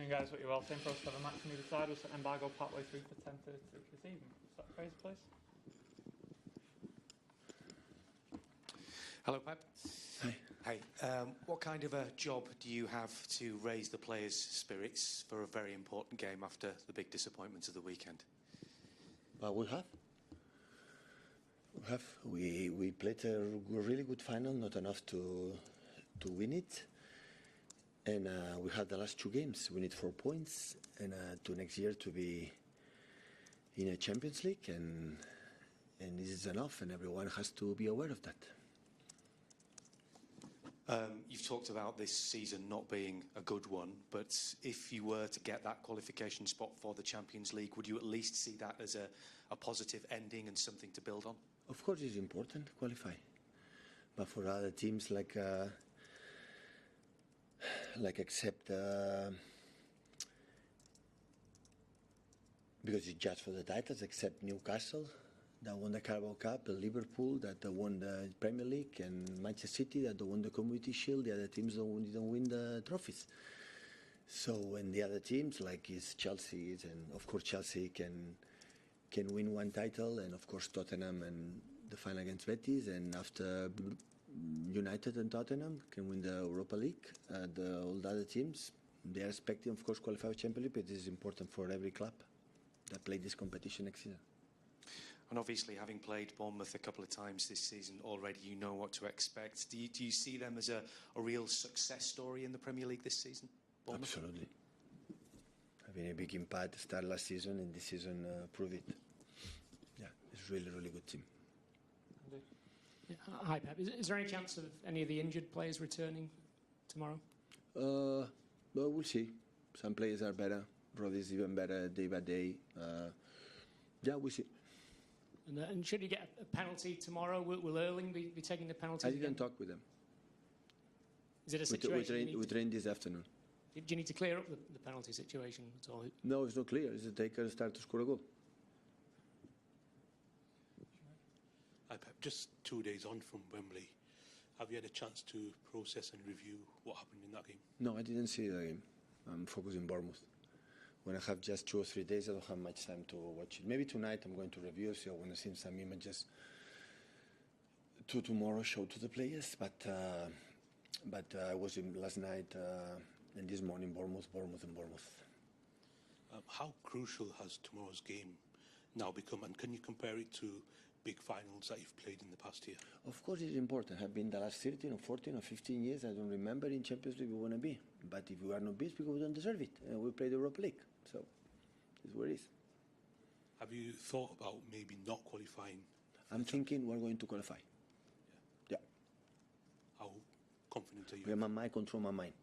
Afternoon, guys. What you're well saying for us to have a match from either side. We'll set embargo partway through for 10:30 this evening. Is that crazy, please? Hello, Pep. Hi. Hi. What kind of a job do you have to raise the players' spirits for a very important game after the big disappointment of the weekend? Well, we played a really good final, not enough to win it, and we had the last two games. We need 4 points, and to next year to be in a Champions League, and this is enough, and everyone has to be aware of that. You've talked about this season not being a good one, but if you were to get that qualification spot for the Champions League, would you at least see that as a positive ending and something to build on? Of course, it's important to qualify, but for other teams like except because it's just for the titles, except Newcastle that won the Carabao Cup, Liverpool that won the Premier League, and Manchester City that won the Community Shield. The other teams didn't win the trophies. So when the other teams, like is Chelsea, and of course Chelsea can win one title, and of course Tottenham and the final against Betis, and after United and Tottenham can win the Europa League. All the other teams, they are expecting, of course, qualify for Champions League, but this is important for every club that play this competition next season. And obviously, having played Bournemouth a couple of times this season already, you know what to expect. Do you see them as a real success story in the Premier League this season, Bournemouth? Absolutely. Having a big impact, start last season, and this season prove it. Yeah, it's really, really good team. Yeah. Hi, Pep. Is there any chance of any of the injured players returning tomorrow? Well, we'll see. Some players are better. Roddy's even better day by day. Yeah, we'll see. And should you get a penalty tomorrow, will Erling be taking the penalty? I didn't talk with them. Is it a situation we trained this afternoon. Do you need to clear up the penalty situation at all? No, it's not clear. It's a taker start to score a goal. Hi, Pep. Just 2 days on from Wembley, have you had a chance to process and review what happened in that game? No, I didn't see the game. I'm focusing Bournemouth. When I have just 2 or 3 days, I don't have much time to watch it. Maybe tonight I'm going to review, so I want to see some images to tomorrow show to the players. But I was in last night and this morning, Bournemouth. How crucial has tomorrow's game now become, and can you compare it to big finals that you've played in the past year? Of course it's important. I've been the last 13 or 14 or 15 years, I don't remember in Champions League we want to be. But if we are not beat, because we don't deserve it. And we play the Europa League. So it's what it is. Have you thought about maybe not qualifying? I'm thinking we're going to qualify. Yeah. How confident are you? Because my mind control my mind.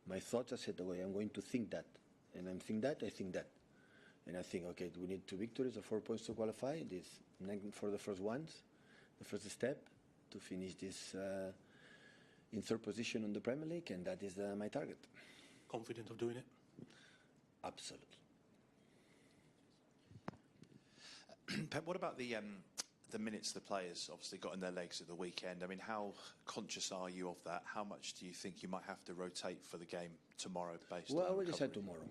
My thoughts are set away. I'm going to think that. And I'm think that, I think that. And I think, okay, we need 2 victories or 4 points to qualify. This for the first ones, the first step to finish this in 3rd position on the Premier League, and that is my target. Confident of doing it? Absolutely. Pep, what about the minutes the players obviously got in their legs at the weekend? I mean, how conscious are you of that? How much do you think you might have to rotate for the game tomorrow based on Well, I will recovery? decide tomorrow.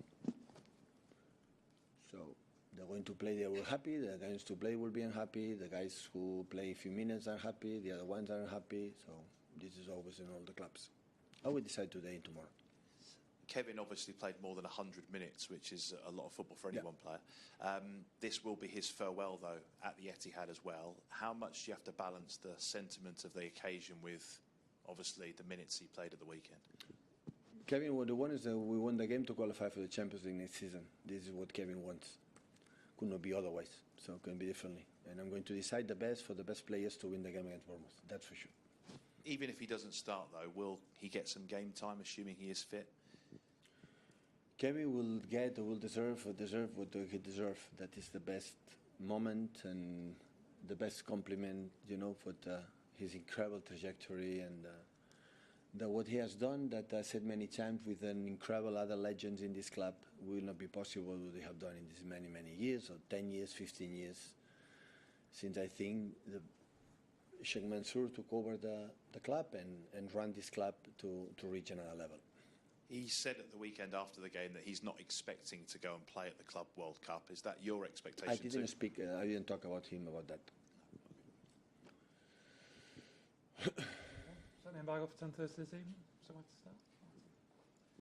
So they're going to play, they were happy. The guys to play will be unhappy. The guys who play a few minutes are happy. The other ones are unhappy. So this is always in all the clubs. I will decide today and tomorrow. Kevin obviously played more than 100 minutes, which is a lot of football for any one player. This will be his farewell, though, at the Etihad as well. How much do you have to balance the sentiment of the occasion with, obviously, the minutes he played at the weekend? Kevin, what the one is that we won the game to qualify for the Champions League next season. This is what Kevin wants. Could not be otherwise, so it can be differently. And I'm going to decide the best for the best players to win the game against Bournemouth. That's for sure. Even if he doesn't start, though, will he get some game time, assuming he is fit? Kevin will deserve what he deserves. That is the best moment and the best compliment, for his incredible trajectory and what he has done. That I said many times with an incredible other legends in this club will not be possible what they have done in these many, many years, or 10 years, 15 years, since I think Sheikh Mansour took over the club and ran this club to reach another level. He said at the weekend after the game that he's not expecting to go and play at the Club World Cup. Is that your expectation? I didn't talk about him about that. Set the embargo for 10:30 this evening. So where to start?